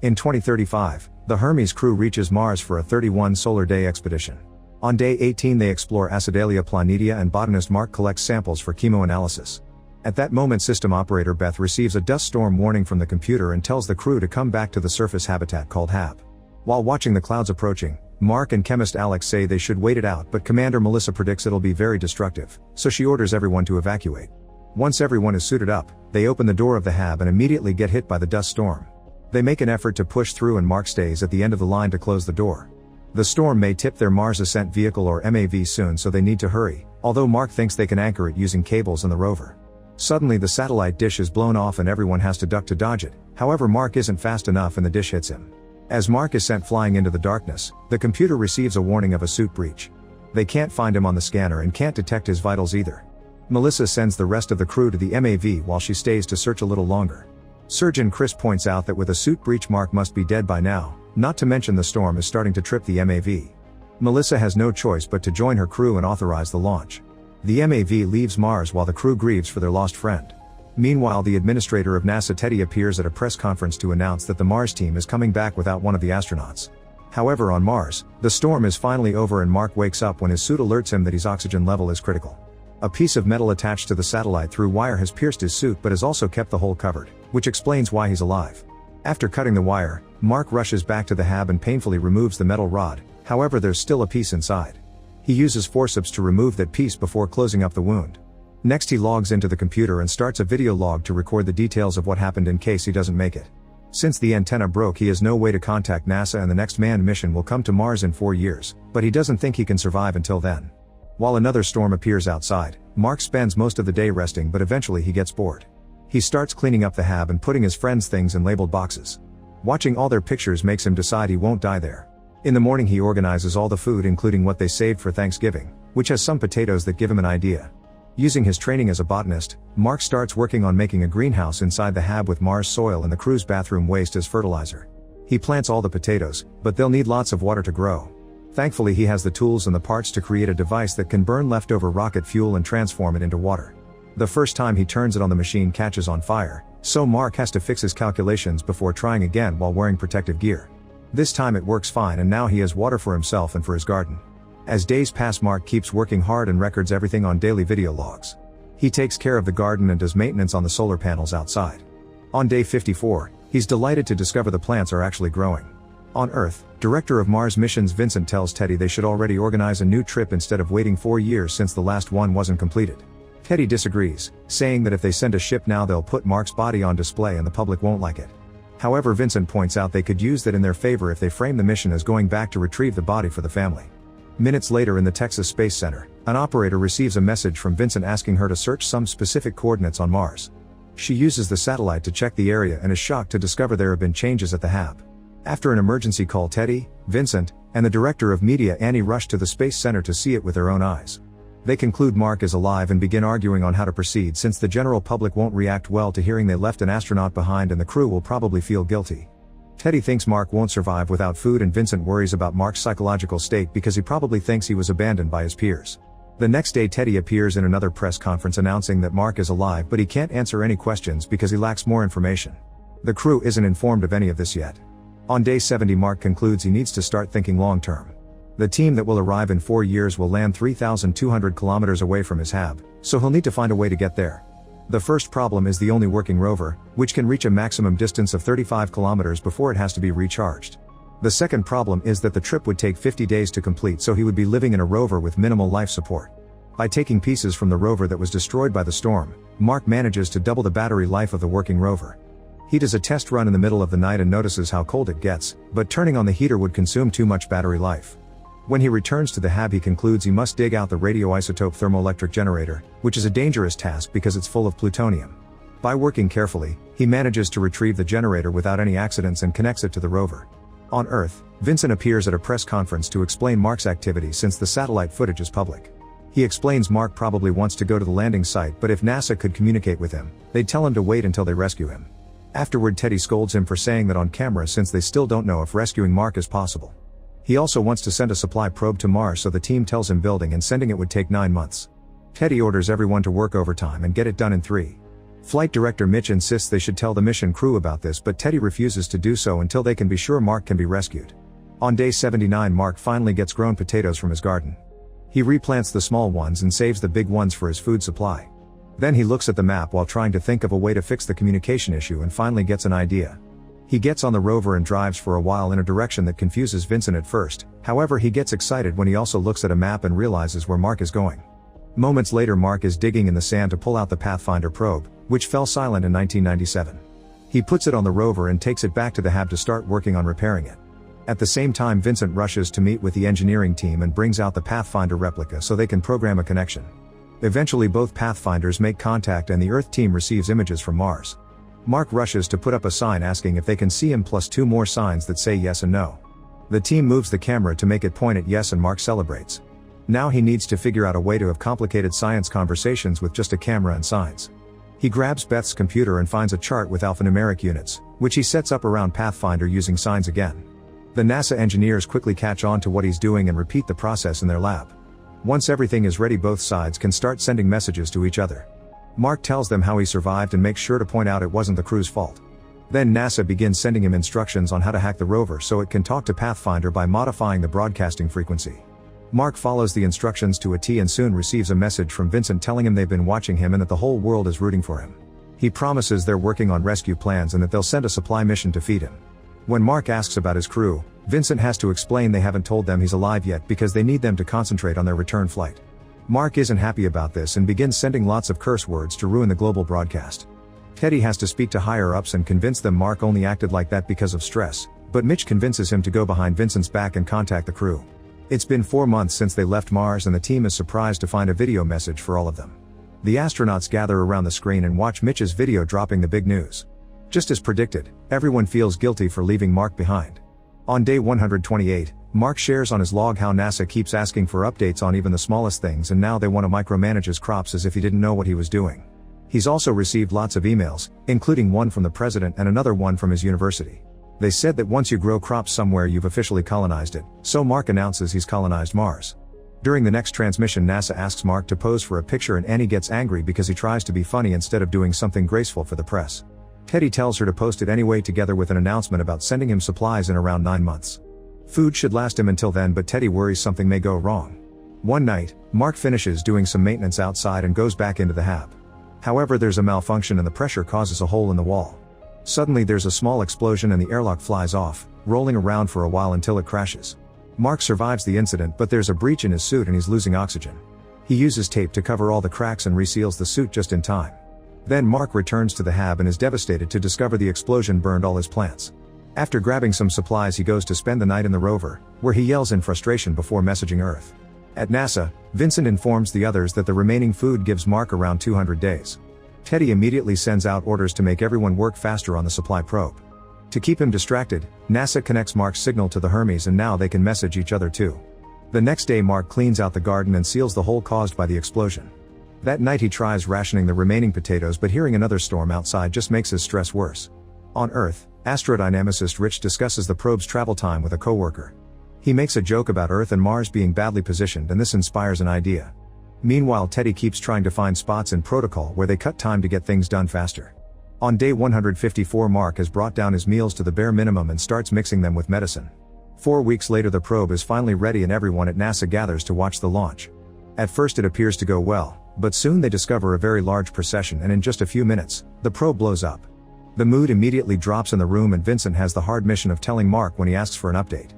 In 2035, the Hermes crew reaches Mars for a 31 solar day expedition. On day 18 they explore Acidalia planitia and botanist Mark collects samples for chemoanalysis. At that moment system operator Beth receives a dust storm warning from the computer and tells the crew to come back to the surface habitat called HAB. While watching the clouds approaching, Mark and chemist Alex say they should wait it out, but Commander Melissa predicts it'll be very destructive, so she orders everyone to evacuate. Once everyone is suited up, they open the door of the HAB and immediately get hit by the dust storm. They make an effort to push through and Mark stays at the end of the line to close the door. The storm may tip their Mars Ascent Vehicle or MAV soon, so they need to hurry, although Mark thinks they can anchor it using cables and the rover. Suddenly the satellite dish is blown off and everyone has to duck to dodge it, however Mark isn't fast enough and the dish hits him. As Mark is sent flying into the darkness, the computer receives a warning of a suit breach. They can't find him on the scanner and can't detect his vitals either. Melissa sends the rest of the crew to the MAV while she stays to search a little longer. Surgeon Chris points out that with a suit breach Mark must be dead by now, not to mention the storm is starting to trip the MAV. Melissa has no choice but to join her crew and authorize the launch. The MAV leaves Mars while the crew grieves for their lost friend. Meanwhile, the administrator of NASA Teddy appears at a press conference to announce that the Mars team is coming back without one of the astronauts. However, on Mars, the storm is finally over and Mark wakes up when his suit alerts him that his oxygen level is critical. A piece of metal attached to the satellite through wire has pierced his suit but has also kept the hole covered, which explains why he's alive. After cutting the wire, Mark rushes back to the HAB and painfully removes the metal rod, however there's still a piece inside. He uses forceps to remove that piece before closing up the wound. Next he logs into the computer and starts a video log to record the details of what happened in case he doesn't make it. Since the antenna broke he has no way to contact NASA and the next manned mission will come to Mars in 4 years, but he doesn't think he can survive until then. While another storm appears outside, Mark spends most of the day resting but eventually he gets bored. He starts cleaning up the HAB and putting his friends' things in labeled boxes. Watching all their pictures makes him decide he won't die there. In the morning he organizes all the food including what they saved for Thanksgiving, which has some potatoes that give him an idea. Using his training as a botanist, Mark starts working on making a greenhouse inside the HAB with Mars soil and the crew's bathroom waste as fertilizer. He plants all the potatoes, but they'll need lots of water to grow. Thankfully he has the tools and the parts to create a device that can burn leftover rocket fuel and transform it into water. The first time he turns it on the machine catches on fire, so Mark has to fix his calculations before trying again while wearing protective gear. This time it works fine and now he has water for himself and for his garden. As days pass Mark keeps working hard and records everything on daily video logs. He takes care of the garden and does maintenance on the solar panels outside. On day 54, he's delighted to discover the plants are actually growing. On Earth, Director of Mars missions Vincent tells Teddy they should already organize a new trip instead of waiting 4 years since the last one wasn't completed. Teddy disagrees, saying that if they send a ship now they'll put Mark's body on display and the public won't like it. However, Vincent points out they could use that in their favor if they frame the mission as going back to retrieve the body for the family. Minutes later in the Texas Space Center, an operator receives a message from Vincent asking her to search some specific coordinates on Mars. She uses the satellite to check the area and is shocked to discover there have been changes at the HAB. After an emergency call Teddy, Vincent, and the director of media Annie rush to the Space Center to see it with their own eyes. They conclude Mark is alive and begin arguing on how to proceed since the general public won't react well to hearing they left an astronaut behind and the crew will probably feel guilty. Teddy thinks Mark won't survive without food and Vincent worries about Mark's psychological state because he probably thinks he was abandoned by his peers. The next day Teddy appears in another press conference announcing that Mark is alive but he can't answer any questions because he lacks more information. The crew isn't informed of any of this yet. On day 70 Mark concludes he needs to start thinking long term. The team that will arrive in 4 years will land 3,200 kilometers away from his HAB, so he'll need to find a way to get there. The first problem is the only working rover, which can reach a maximum distance of 35 kilometers before it has to be recharged. The second problem is that the trip would take 50 days to complete, so he would be living in a rover with minimal life support. By taking pieces from the rover that was destroyed by the storm, Mark manages to double the battery life of the working rover. He does a test run in the middle of the night and notices how cold it gets, but turning on the heater would consume too much battery life. When he returns to the HAB he concludes he must dig out the radioisotope thermoelectric generator, which is a dangerous task because it's full of plutonium. By working carefully, he manages to retrieve the generator without any accidents and connects it to the rover. On Earth, Vincent appears at a press conference to explain Mark's activity since the satellite footage is public. He explains Mark probably wants to go to the landing site, but if NASA could communicate with him, they'd tell him to wait until they rescue him. Afterward Teddy scolds him for saying that on camera since they still don't know if rescuing Mark is possible. He also wants to send a supply probe to Mars, so the team tells him building and sending it would take 9 months. Teddy orders everyone to work overtime and get it done in 3. Flight director Mitch insists they should tell the mission crew about this, but Teddy refuses to do so until they can be sure Mark can be rescued. On day 79, Mark finally gets grown potatoes from his garden. He replants the small ones and saves the big ones for his food supply. Then he looks at the map while trying to think of a way to fix the communication issue and finally gets an idea. He gets on the rover and drives for a while in a direction that confuses Vincent at first, however he gets excited when he also looks at a map and realizes where Mark is going. Moments later, Mark is digging in the sand to pull out the Pathfinder probe, which fell silent in 1997. He puts it on the rover and takes it back to the hab to start working on repairing it. At the same time, Vincent rushes to meet with the engineering team and brings out the Pathfinder replica so they can program a connection. Eventually both Pathfinders make contact and the Earth team receives images from Mars. Mark rushes to put up a sign asking if they can see him plus 2 more signs that say yes and no. The team moves the camera to make it point at yes and Mark celebrates. Now he needs to figure out a way to have complicated science conversations with just a camera and signs. He grabs Beth's computer and finds a chart with alphanumeric units, which he sets up around Pathfinder using signs again. The NASA engineers quickly catch on to what he's doing and repeat the process in their lab. Once everything is ready, both sides can start sending messages to each other. Mark tells them how he survived and makes sure to point out it wasn't the crew's fault. Then NASA begins sending him instructions on how to hack the rover so it can talk to Pathfinder by modifying the broadcasting frequency. Mark follows the instructions to a T and soon receives a message from Vincent telling him they've been watching him and that the whole world is rooting for him. He promises they're working on rescue plans and that they'll send a supply mission to feed him. When Mark asks about his crew, Vincent has to explain they haven't told them he's alive yet because they need them to concentrate on their return flight. Mark isn't happy about this and begins sending lots of curse words to ruin the global broadcast. Teddy has to speak to higher-ups and convince them Mark only acted like that because of stress, but Mitch convinces him to go behind Vincent's back and contact the crew. It's been 4 months since they left Mars and the team is surprised to find a video message for all of them. The astronauts gather around the screen and watch Mitch's video dropping the big news. Just as predicted, everyone feels guilty for leaving Mark behind. On day 128, Mark shares on his log how NASA keeps asking for updates on even the smallest things and now they want to micromanage his crops as if he didn't know what he was doing. He's also received lots of emails, including one from the president and another one from his university. They said that once you grow crops somewhere you've officially colonized it, so Mark announces he's colonized Mars. During the next transmission, NASA asks Mark to pose for a picture and Annie gets angry because he tries to be funny instead of doing something graceful for the press. Teddy tells her to post it anyway together with an announcement about sending him supplies in around 9 months. Food should last him until then, but Teddy worries something may go wrong. One night, Mark finishes doing some maintenance outside and goes back into the hab. However, there's a malfunction and the pressure causes a hole in the wall. Suddenly there's a small explosion and the airlock flies off, rolling around for a while until it crashes. Mark survives the incident, but there's a breach in his suit and he's losing oxygen. He uses tape to cover all the cracks and reseals the suit just in time. Then Mark returns to the hab and is devastated to discover the explosion burned all his plants. After grabbing some supplies, he goes to spend the night in the rover, where he yells in frustration before messaging Earth. At NASA, Vincent informs the others that the remaining food gives Mark around 200 days. Teddy immediately sends out orders to make everyone work faster on the supply probe. To keep him distracted, NASA connects Mark's signal to the Hermes and now they can message each other too. The next day, Mark cleans out the garden and seals the hole caused by the explosion. That night he tries rationing the remaining potatoes, but hearing another storm outside just makes his stress worse. On Earth, astrodynamicist Rich discusses the probe's travel time with a coworker. He makes a joke about Earth and Mars being badly positioned and this inspires an idea. Meanwhile, Teddy keeps trying to find spots in protocol where they cut time to get things done faster. On day 154, Mark has brought down his meals to the bare minimum and starts mixing them with medicine. 4 weeks later, the probe is finally ready and everyone at NASA gathers to watch the launch. At first it appears to go well, but soon they discover a very large precession and in just a few minutes, the probe blows up. The mood immediately drops in the room and Vincent has the hard mission of telling Mark when he asks for an update.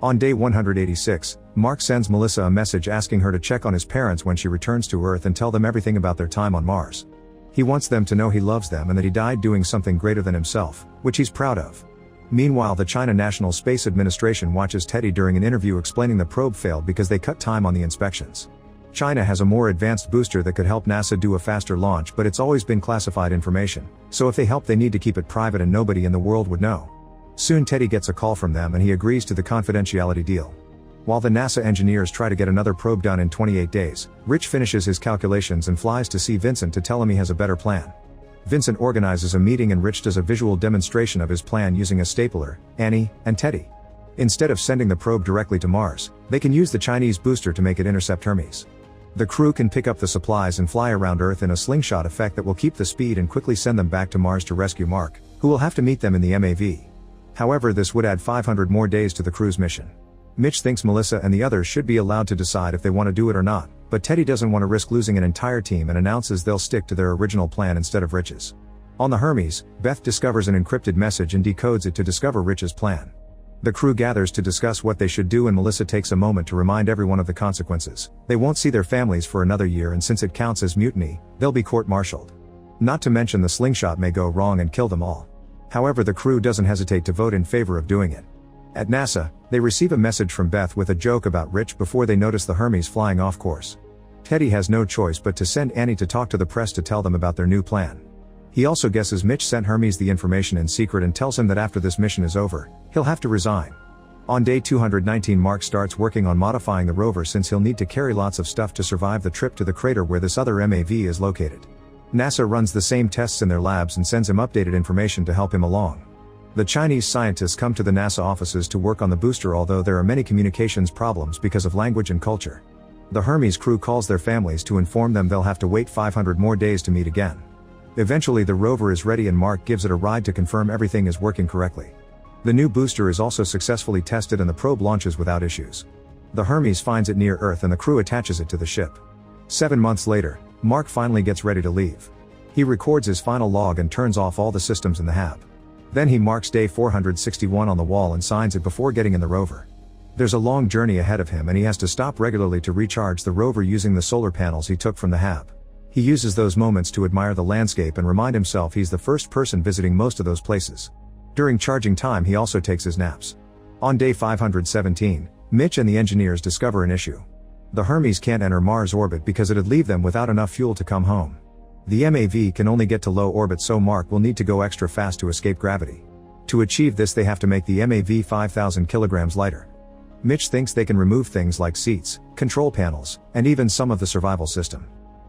On day 186, Mark sends Melissa a message asking her to check on his parents when she returns to Earth and tell them everything about their time on Mars. He wants them to know he loves them and that he died doing something greater than himself, which he's proud of. Meanwhile, the China National Space Administration watches Teddy during an interview explaining the probe failed because they cut time on the inspections. China has a more advanced booster that could help NASA do a faster launch, but it's always been classified information, so if they help they need to keep it private and nobody in the world would know. Soon Teddy gets a call from them and he agrees to the confidentiality deal. While the NASA engineers try to get another probe done in 28 days, Rich finishes his calculations and flies to see Vincent to tell him he has a better plan. Vincent organizes a meeting and Rich does a visual demonstration of his plan using a stapler, Annie, and Teddy. Instead of sending the probe directly to Mars, they can use the Chinese booster to make it intercept Hermes. The crew can pick up the supplies and fly around Earth in a slingshot effect that will keep the speed and quickly send them back to Mars to rescue Mark, who will have to meet them in the MAV. However, this would add 500 more days to the crew's mission. Mitch thinks Melissa and the others should be allowed to decide if they want to do it or not, but Teddy doesn't want to risk losing an entire team and announces they'll stick to their original plan instead of Rich's. On the Hermes, Beth discovers an encrypted message and decodes it to discover Rich's plan. The crew gathers to discuss what they should do, and Melissa takes a moment to remind everyone of the consequences. They won't see their families for another year, and since it counts as mutiny, they'll be court-martialed. Not to mention the slingshot may go wrong and kill them all. However, the crew doesn't hesitate to vote in favor of doing it. At NASA, they receive a message from Beth with a joke about Rich before they notice the Hermes flying off course. Teddy has no choice but to send Annie to talk to the press to tell them about their new plan. He also guesses Mitch sent Hermes the information in secret and tells him that after this mission is over, he'll have to resign. On day 219, Mark starts working on modifying the rover since he'll need to carry lots of stuff to survive the trip to the crater where this other MAV is located. NASA runs the same tests in their labs and sends him updated information to help him along. The Chinese scientists come to the NASA offices to work on the booster, although there are many communications problems because of language and culture. The Hermes crew calls their families to inform them they'll have to wait 500 more days to meet again. Eventually the rover is ready and Mark gives it a ride to confirm everything is working correctly. The new booster is also successfully tested and the probe launches without issues. The Hermes finds it near Earth and the crew attaches it to the ship. 7 months later, Mark finally gets ready to leave. He records his final log and turns off all the systems in the hab. Then he marks day 461 on the wall and signs it before getting in the rover. There's a long journey ahead of him and he has to stop regularly to recharge the rover using the solar panels he took from the hab. He uses those moments to admire the landscape and remind himself he's the first person visiting most of those places. During charging time he also takes his naps. On day 517, Mitch and the engineers discover an issue. The Hermes can't enter Mars orbit because it'd leave them without enough fuel to come home. The MAV can only get to low orbit, so Mark will need to go extra fast to escape gravity. To achieve this they have to make the MAV 5,000 kilograms lighter. Mitch thinks they can remove things like seats, control panels, and even some of the survival system.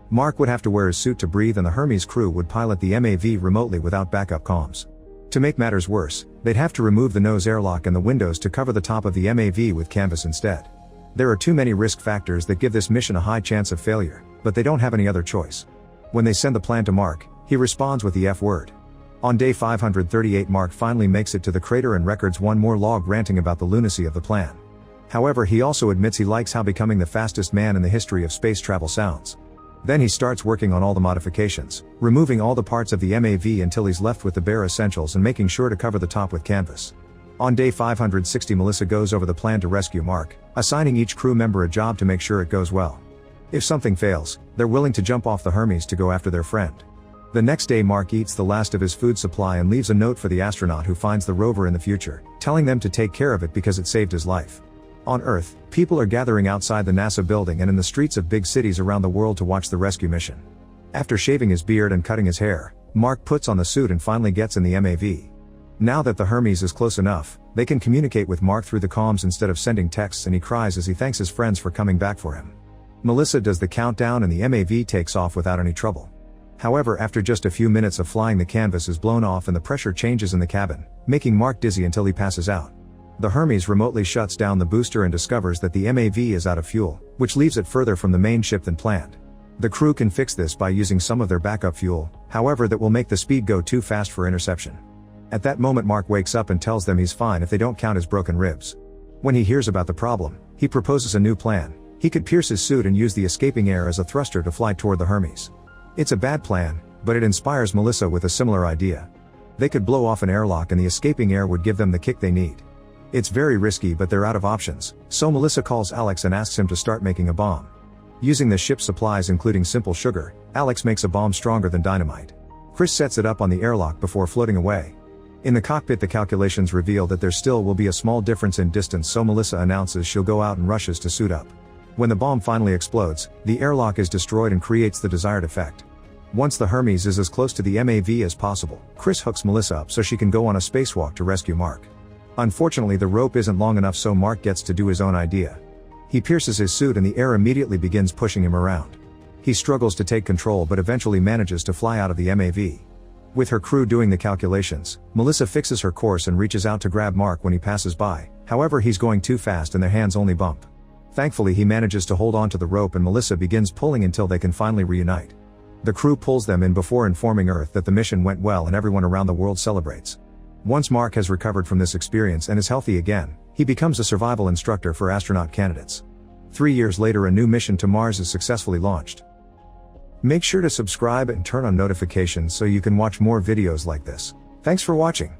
Mark would have to wear his suit to breathe and the Hermes crew would pilot the MAV remotely without backup comms. To make matters worse, they'd have to remove the nose airlock and the windows to cover the top of the MAV with canvas instead. There are too many risk factors that give this mission a high chance of failure, but they don't have any other choice. When they send the plan to Mark, he responds with the F word. On day 538 Mark finally makes it to the crater and records one more log ranting about the lunacy of the plan. However, he also admits he likes how becoming the fastest man in the history of space travel sounds. Then he starts working on all the modifications, removing all the parts of the MAV until he's left with the bare essentials and making sure to cover the top with canvas. On day 560 Melissa goes over the plan to rescue Mark, assigning each crew member a job to make sure it goes well. If something fails, they're willing to jump off the Hermes to go after their friend. The next day Mark eats the last of his food supply and leaves a note for the astronaut who finds the rover in the future, telling them to take care of it because it saved his life. On Earth, people are gathering outside the NASA building and in the streets of big cities around the world to watch the rescue mission. After shaving his beard and cutting his hair, Mark puts on the suit and finally gets in the MAV. Now that the Hermes is close enough, they can communicate with Mark through the comms instead of sending texts, and he cries as he thanks his friends for coming back for him. Melissa does the countdown and the MAV takes off without any trouble. However, after just a few minutes of flying the canvas is blown off and the pressure changes in the cabin, making Mark dizzy until he passes out. The Hermes remotely shuts down the booster and discovers that the MAV is out of fuel, which leaves it further from the main ship than planned. The crew can fix this by using some of their backup fuel, however that will make the speed go too fast for interception. At that moment Mark wakes up and tells them he's fine if they don't count his broken ribs. When he hears about the problem, he proposes a new plan. He could pierce his suit and use the escaping air as a thruster to fly toward the Hermes. It's a bad plan, but it inspires Melissa with a similar idea. They could blow off an airlock and the escaping air would give them the kick they need. It's very risky, but they're out of options, so Melissa calls Alex and asks him to start making a bomb. Using the ship's supplies including simple sugar, Alex makes a bomb stronger than dynamite. Chris sets it up on the airlock before floating away. In the cockpit the calculations reveal that there still will be a small difference in distance, so Melissa announces she'll go out and rushes to suit up. When the bomb finally explodes, the airlock is destroyed and creates the desired effect. Once the Hermes is as close to the MAV as possible, Chris hooks Melissa up so she can go on a spacewalk to rescue Mark. Unfortunately the rope isn't long enough, so Mark gets to do his own idea. He pierces his suit and the air immediately begins pushing him around. He struggles to take control but eventually manages to fly out of the MAV. With her crew doing the calculations, Melissa fixes her course and reaches out to grab Mark when he passes by, however he's going too fast and their hands only bump. Thankfully he manages to hold on to the rope and Melissa begins pulling until they can finally reunite. The crew pulls them in before informing Earth that the mission went well and everyone around the world celebrates. Once Mark has recovered from this experience and is healthy again, he becomes a survival instructor for astronaut candidates. 3 years later, a new mission to Mars is successfully launched. Make sure to subscribe and turn on notifications so you can watch more videos like this. Thanks for watching.